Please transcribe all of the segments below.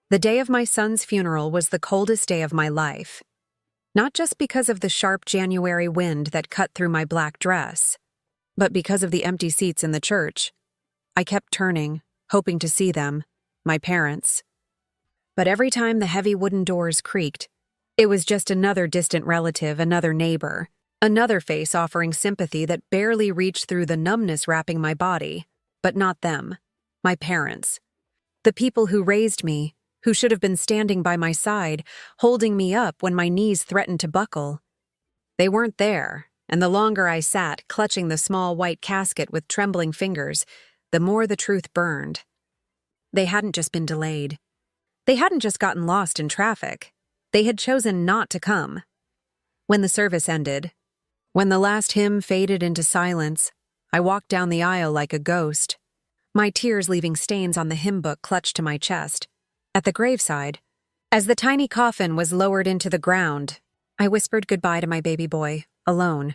The day of my son's funeral was the coldest day of my life. Not just because of the sharp January wind that cut through my black dress, but because of the empty seats in the church. I kept turning, hoping to see them, my parents. But every time the heavy wooden doors creaked, it was just another distant relative, another neighbor, another face offering sympathy that barely reached through the numbness wrapping my body. But not them, my parents. The people who raised me, who should have been standing by my side, holding me up when my knees threatened to buckle. They weren't there, and the longer I sat, clutching the small white casket with trembling fingers, the more the truth burned. They hadn't just been delayed. They hadn't just gotten lost in traffic. They had chosen not to come. When the service ended, when the last hymn faded into silence, I walked down the aisle like a ghost, my tears leaving stains on the hymn book clutched to my chest. At the graveside, as the tiny coffin was lowered into the ground, I whispered goodbye to my baby boy, alone.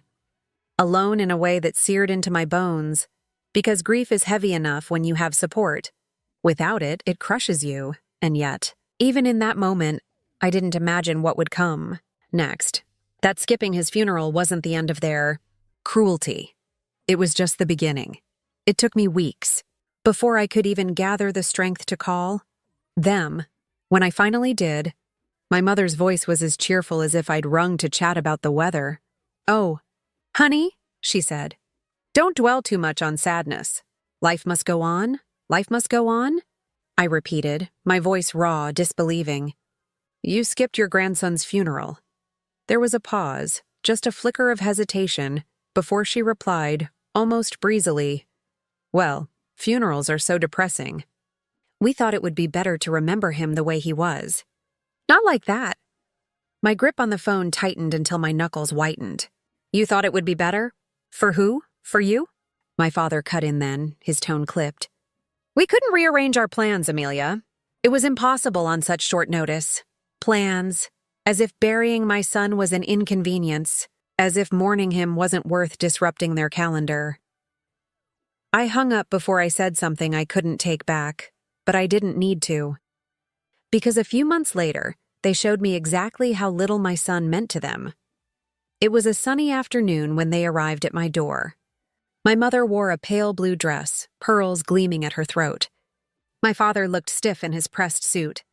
Alone in a way that seared into my bones, because grief is heavy enough when you have support. Without it, it crushes you, and yet, even in that moment, I didn't imagine what would come next. That skipping his funeral wasn't the end of their cruelty. It was just the beginning. It took me weeks, before I could even gather the strength to call them. When I finally did, my mother's voice was as cheerful as if I'd rung to chat about the weather. "Oh, honey," she said, "don't dwell too much on sadness. Life must go on. Life must go on," I repeated, my voice raw, disbelieving. "You skipped your grandson's funeral." There was a pause, just a flicker of hesitation, before she replied, almost breezily, "Well, funerals are so depressing. We thought it would be better to remember him the way he was." "Not like that." My grip on the phone tightened until my knuckles whitened. "You thought it would be better? For who? For you?" My father cut in then, his tone clipped. "We couldn't rearrange our plans, Amelia. It was impossible on such short notice. Plans, as if burying my son was an inconvenience, as if mourning him wasn't worth disrupting their calendar." I hung up before I said something I couldn't take back, but I didn't need to. Because a few months later, they showed me exactly how little my son meant to them. It was a sunny afternoon when they arrived at my door. My mother wore a pale blue dress, pearls gleaming at her throat. My father looked stiff in his pressed suit.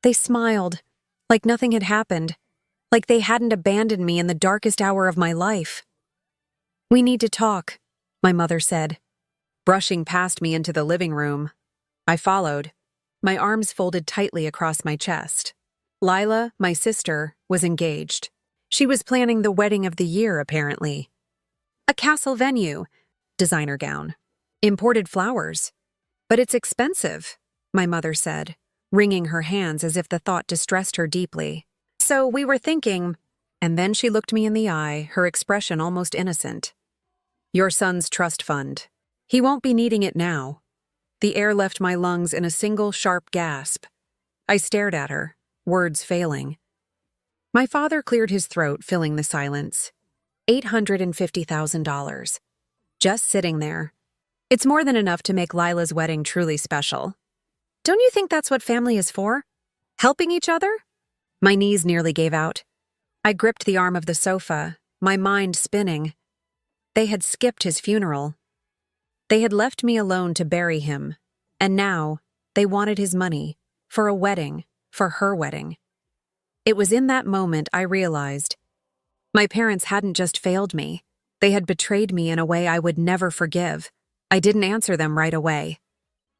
They smiled, like nothing had happened, like they hadn't abandoned me in the darkest hour of my life. "We need to talk," my mother said, brushing past me into the living room. I followed, my arms folded tightly across my chest. Lila, my sister, was engaged. She was planning the wedding of the year, apparently. A castle venue, designer gown, imported flowers. "But it's expensive," my mother said, wringing her hands as if the thought distressed her deeply. "So we were thinking," and then she looked me in the eye, her expression almost innocent. "Your son's trust fund. He won't be needing it now." The air left my lungs in a single sharp gasp. I stared at her, words failing. My father cleared his throat, filling the silence. $850,000. Just sitting there. It's more than enough to make Lila's wedding truly special. Don't you think that's what family is for? Helping each other? My knees nearly gave out. I gripped the arm of the sofa, my mind spinning. They had skipped his funeral. They had left me alone to bury him, and now they wanted his money, for a wedding, for her wedding. It was in that moment I realized my parents hadn't just failed me, they had betrayed me in a way I would never forgive. I didn't answer them right away.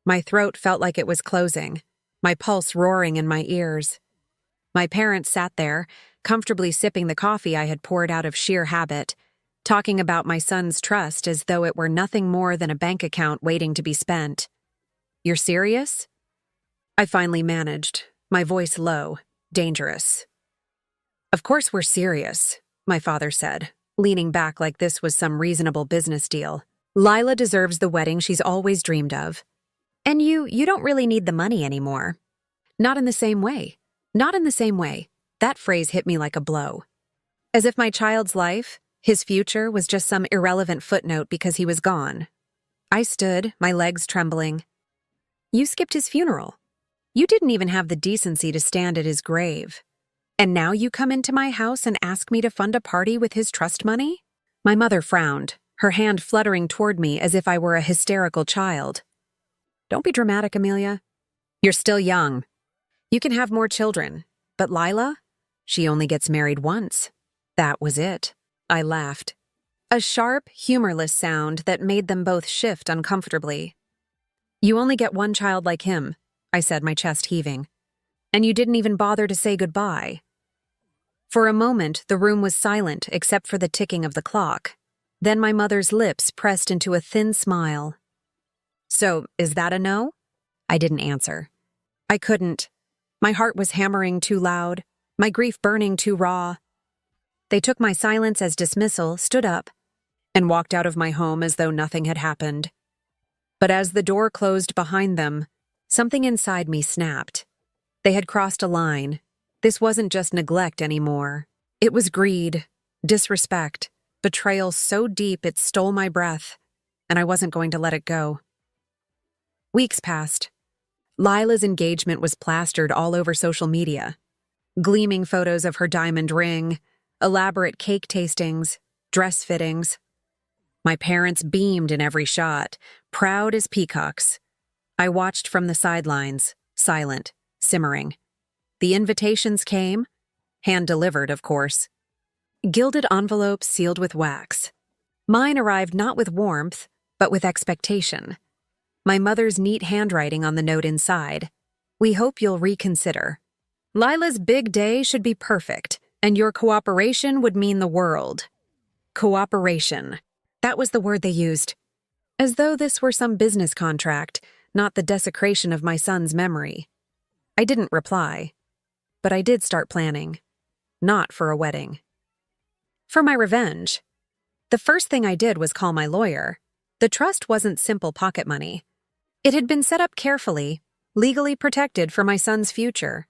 My throat felt like it was closing, my pulse roaring in my ears. My parents sat there, comfortably sipping the coffee I had poured out of sheer habit, talking about my son's trust as though it were nothing more than a bank account waiting to be spent. "You're serious?" I finally managed, my voice low, dangerous. "Of course we're serious," my father said, leaning back like this was some reasonable business deal. "Lila deserves the wedding she's always dreamed of. And you don't really need the money anymore." Not in the same way. Not in the same way. That phrase hit me like a blow. As if my child's life, his future, was just some irrelevant footnote because he was gone. I stood, my legs trembling. "You skipped his funeral. You didn't even have the decency to stand at his grave. And now you come into my house and ask me to fund a party with his trust money? My mother frowned, her hand fluttering toward me as if I were a hysterical child. Don't be dramatic, Amelia. You're still young. You can have more children. But Lila? She only gets married once. That was it. I laughed. A sharp, humorless sound that made them both shift uncomfortably. You only get one child like him, I said, my chest heaving. And you didn't even bother to say goodbye. For a moment, the room was silent except for the ticking of the clock. Then my mother's lips pressed into a thin smile. So, is that a no? I didn't answer. I couldn't. My heart was hammering too loud, my grief burning too raw. They took my silence as dismissal, stood up, and walked out of my home as though nothing had happened. But as the door closed behind them, something inside me snapped. They had crossed a line. This wasn't just neglect anymore. It was greed, disrespect, betrayal so deep it stole my breath, and I wasn't going to let it go. Weeks passed. Lila's engagement was plastered all over social media. Gleaming photos of her diamond ring, elaborate cake tastings, dress fittings. My parents beamed in every shot, proud as peacocks. I watched from the sidelines, silent, simmering. The invitations came, hand-delivered, of course. Gilded envelopes sealed with wax. Mine arrived not with warmth, but with expectation. My mother's neat handwriting on the note inside. We hope you'll reconsider. Lila's big day should be perfect, and your cooperation would mean the world. Cooperation. That was the word they used. As though this were some business contract, not the desecration of my son's memory. I didn't reply. But I did start planning. Not for a wedding. For my revenge. The first thing I did was call my lawyer. The trust wasn't simple pocket money. It had been set up carefully, legally protected for my son's future.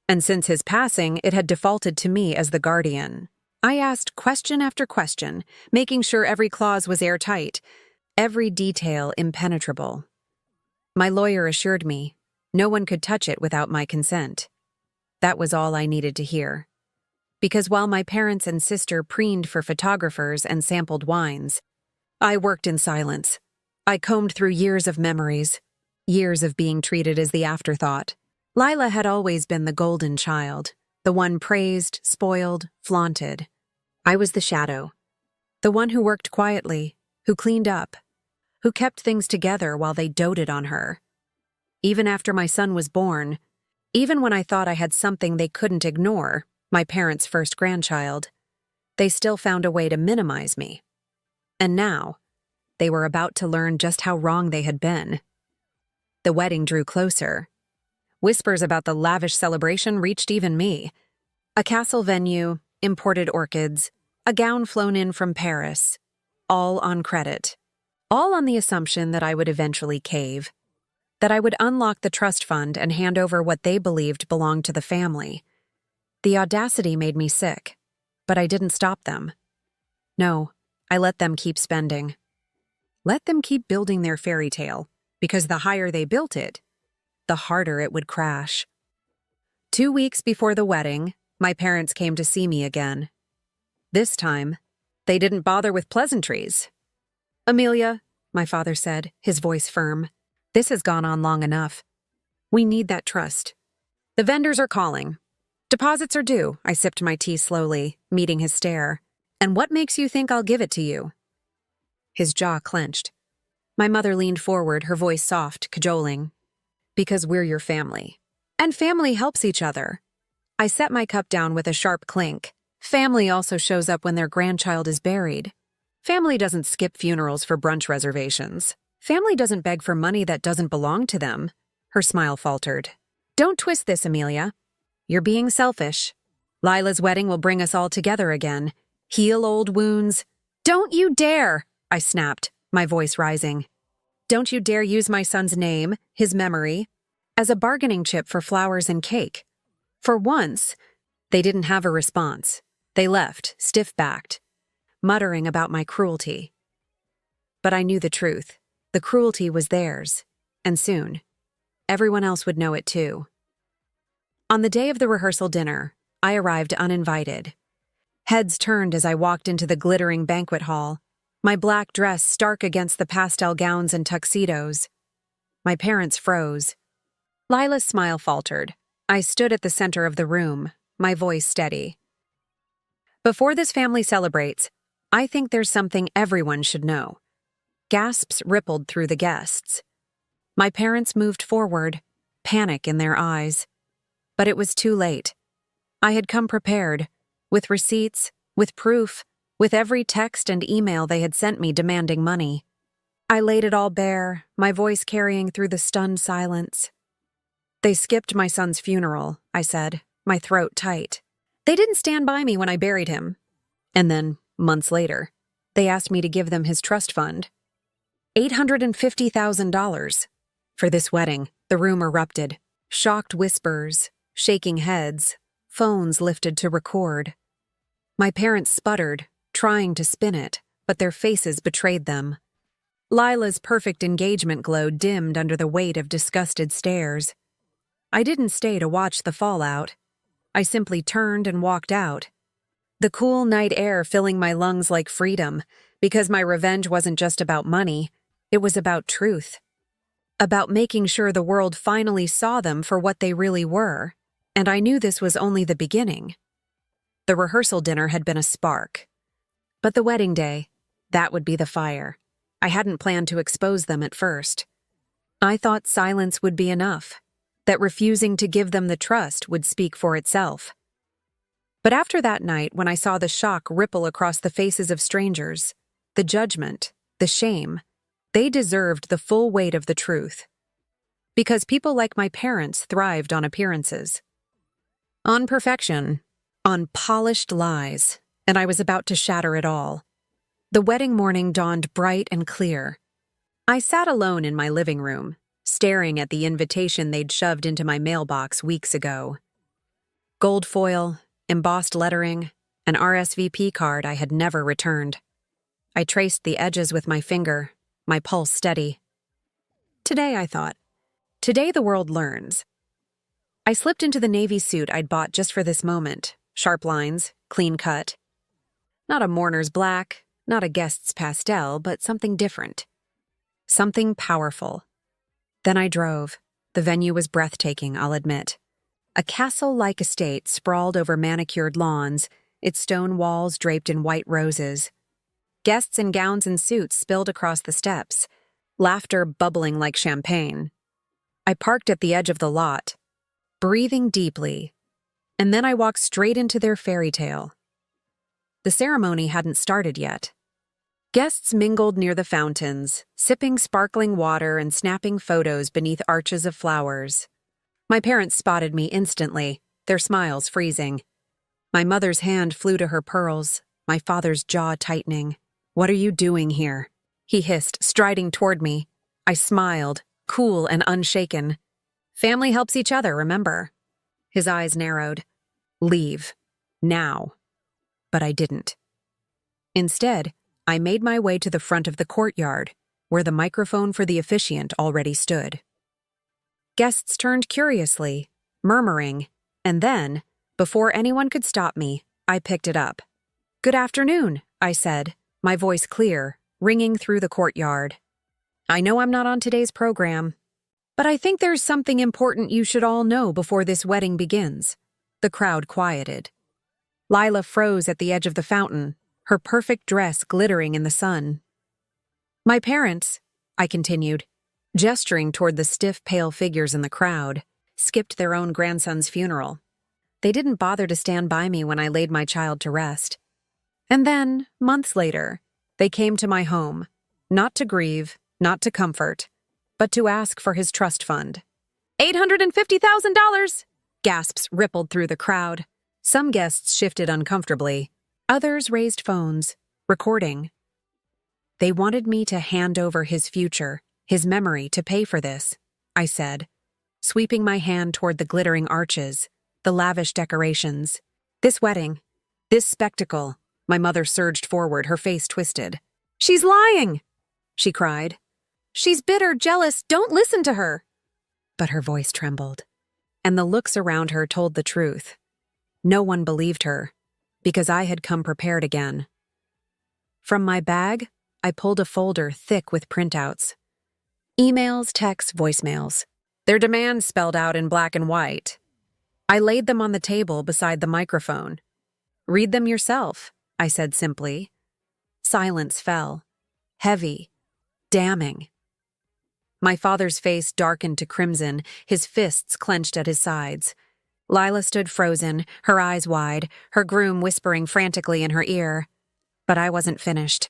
And since his passing, it had defaulted to me as the guardian. I asked question after question, making sure every clause was airtight, every detail impenetrable. My lawyer assured me no one could touch it without my consent. That was all I needed to hear. Because while my parents and sister preened for photographers and sampled wines, I worked in silence. I combed through years of memories, years of being treated as the afterthought. Lila had always been the golden child, the one praised, spoiled, flaunted. I was the shadow, the one who worked quietly, who cleaned up, who kept things together while they doted on her. Even after my son was born, even when I thought I had something they couldn't ignore, my parents' first grandchild, they still found a way to minimize me. And now, they were about to learn just how wrong they had been. The wedding drew closer. Whispers about the lavish celebration reached even me. A castle venue, imported orchids, a gown flown in from Paris, all on credit. All on the assumption that I would eventually cave, that I would unlock the trust fund and hand over what they believed belonged to the family. The audacity made me sick, but I didn't stop them. No, I let them keep spending. Let them keep building their fairy tale, because the higher they built it, the harder it would crash. 2 weeks before the wedding, my parents came to see me again. This time, they didn't bother with pleasantries. Amelia, my father said, his voice firm, this has gone on long enough. We need that trust. The vendors are calling. Deposits are due. I sipped my tea slowly, meeting his stare. And what makes you think I'll give it to you? His jaw clenched. My mother leaned forward, her voice soft, cajoling. Because we're your family. And family helps each other. I set my cup down with a sharp clink. Family also shows up when their grandchild is buried. Family doesn't skip funerals for brunch reservations. Family doesn't beg for money that doesn't belong to them. Her smile faltered. Don't twist this, Amelia. You're being selfish. Lila's wedding will bring us all together again. Heal old wounds. Don't you dare, I snapped, my voice rising. Don't you dare use my son's name, his memory, as a bargaining chip for flowers and cake. For once, they didn't have a response. They left, stiff-backed, muttering about my cruelty. But I knew the truth. The cruelty was theirs, and soon. everyone else would know it too. On the day of the rehearsal dinner, I arrived uninvited. Heads turned as I walked into the glittering banquet hall, my black dress stark against the pastel gowns and tuxedos. My parents froze. Lila's smile faltered. I stood at the center of the room, my voice steady. Before this family celebrates, I think there's something everyone should know. Gasps rippled through the guests. My parents moved forward, panic in their eyes. But it was too late. I had come prepared, with receipts, with proof, with every text and email they had sent me demanding money. I laid it all bare, my voice carrying through the stunned silence. They skipped my son's funeral, I said, my throat tight. They didn't stand by me when I buried him. And then, months later, they asked me to give them his trust fund. $850,000. For this wedding, the room erupted. Shocked whispers, shaking heads, phones lifted to record. My parents sputtered, trying to spin it, but their faces betrayed them. Lila's perfect engagement glow dimmed under the weight of disgusted stares. I didn't stay to watch the fallout. I simply turned and walked out. The cool night air filling my lungs like freedom, because my revenge wasn't just about money, it was about truth. About making sure the world finally saw them for what they really were, and I knew this was only the beginning. The rehearsal dinner had been a spark. But the wedding day, that would be the fire. I hadn't planned to expose them at first. I thought silence would be enough, that refusing to give them the trust would speak for itself. But after that night, when I saw the shock ripple across the faces of strangers, the judgment, the shame, they deserved the full weight of the truth. Because people like my parents thrived on appearances. On perfection, on polished lies, and I was about to shatter it all. The wedding morning dawned bright and clear. I sat alone in my living room, staring at the invitation they'd shoved into my mailbox weeks ago. Gold foil, embossed lettering, an RSVP card I had never returned. I traced the edges with my finger, my pulse steady. Today, I thought. Today the world learns. I slipped into the navy suit I'd bought just for this moment. Sharp lines, clean cut. Not a mourner's black, not a guest's pastel, but something different. Something powerful. Then I drove. The venue was breathtaking, I'll admit. A castle-like estate sprawled over manicured lawns, its stone walls draped in white roses. Guests in gowns and suits spilled across the steps, laughter bubbling like champagne. I parked at the edge of the lot, breathing deeply, and then I walked straight into their fairy tale. The ceremony hadn't started yet. Guests mingled near the fountains, sipping sparkling water and snapping photos beneath arches of flowers. My parents spotted me instantly, their smiles freezing. My mother's hand flew to her pearls, my father's jaw tightening. "What are you doing here?" he hissed, striding toward me. I smiled, cool and unshaken. "Family helps each other, remember?" His eyes narrowed. "Leave. Now." But I didn't. Instead, I made my way to the front of the courtyard, where the microphone for the officiant already stood. Guests turned curiously, murmuring, and then, before anyone could stop me, I picked it up. "Good afternoon," I said, my voice clear, ringing through the courtyard. "I know I'm not on today's program, but I think there's something important you should all know before this wedding begins." The crowd quieted. Lila froze at the edge of the fountain, her perfect dress glittering in the sun. "My parents," I continued, gesturing toward the stiff, pale figures in the crowd, skipped their own grandson's funeral. They didn't bother to stand by me when I laid my child to rest. And then, months later, they came to my home, not to grieve, not to comfort, but to ask for his trust fund. $850,000! Gasps rippled through the crowd. Some guests shifted uncomfortably. Others raised phones, recording. They wanted me to hand over his future, his memory, to pay for this, I said, sweeping my hand toward the glittering arches, the lavish decorations. "This wedding, this spectacle," my mother surged forward, her face twisted. "She's lying!" she cried. "She's bitter, jealous, don't listen to her!" But her voice trembled, and the looks around her told the truth. No one believed her, because I had come prepared again. From my bag, I pulled a folder thick with printouts. Emails, texts, voicemails. Their demands spelled out in black and white. I laid them on the table beside the microphone. "Read them yourself," I said simply. Silence fell. Heavy. Damning. My father's face darkened to crimson, his fists clenched at his sides. Lila stood frozen, her eyes wide, her groom whispering frantically in her ear. But I wasn't finished.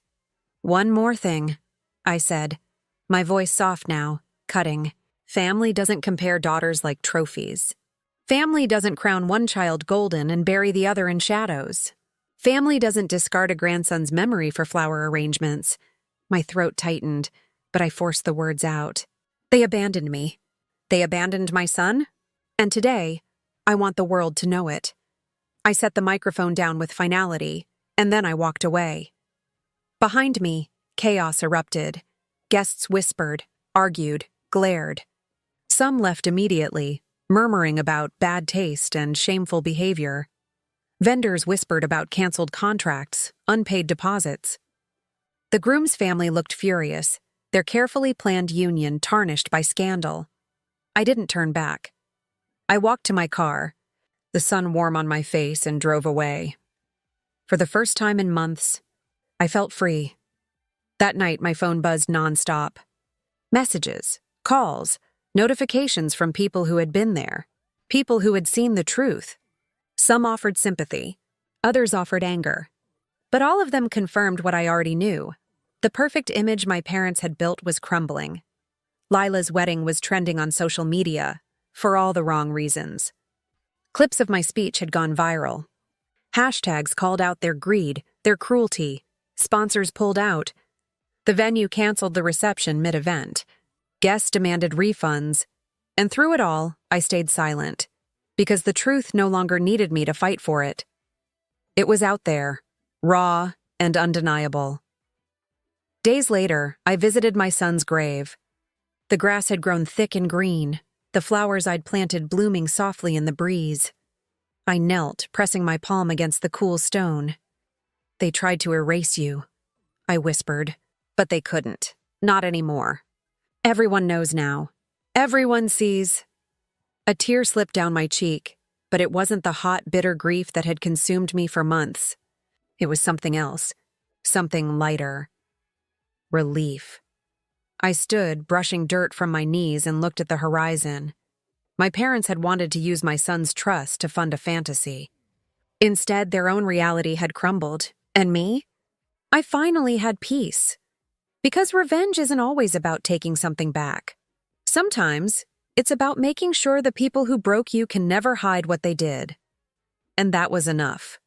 "One more thing," I said, my voice soft now, cutting. "Family doesn't compare daughters like trophies. Family doesn't crown one child golden and bury the other in shadows. Family doesn't discard a grandson's memory for flower arrangements." My throat tightened, but I forced the words out. They abandoned me. They abandoned my son. And today, I want the world to know it. I set the microphone down with finality, and then I walked away. Behind me, chaos erupted. Guests whispered, argued, glared. Some left immediately, murmuring about bad taste and shameful behavior. Vendors whispered about canceled contracts, unpaid deposits. The groom's family looked furious, their carefully planned union tarnished by scandal. I didn't turn back. I walked to my car, the sun warm on my face, and drove away. For the first time in months, I felt free. That night, my phone buzzed nonstop. Messages, calls, notifications from people who had been there, people who had seen the truth. Some offered sympathy, others offered anger. But all of them confirmed what I already knew. The perfect image my parents had built was crumbling. Lila's wedding was trending on social media, for all the wrong reasons. Clips of my speech had gone viral. Hashtags called out their greed, their cruelty. Sponsors pulled out. The venue canceled the reception mid-event. Guests demanded refunds. And through it all, I stayed silent, because the truth no longer needed me to fight for it. It was out there, raw and undeniable. Days later, I visited my son's grave. The grass had grown thick and green, the flowers I'd planted blooming softly in the breeze. I knelt, pressing my palm against the cool stone. "They tried to erase you," I whispered, but they couldn't. Not anymore. Everyone knows now. Everyone sees. A tear slipped down my cheek, but it wasn't the hot, bitter grief that had consumed me for months. It was something else, something lighter. Relief. I stood, brushing dirt from my knees, and looked at the horizon. My parents had wanted to use my son's trust to fund a fantasy. Instead, their own reality had crumbled. And me? I finally had peace. Because revenge isn't always about taking something back. Sometimes, it's about making sure the people who broke you can never hide what they did. And that was enough.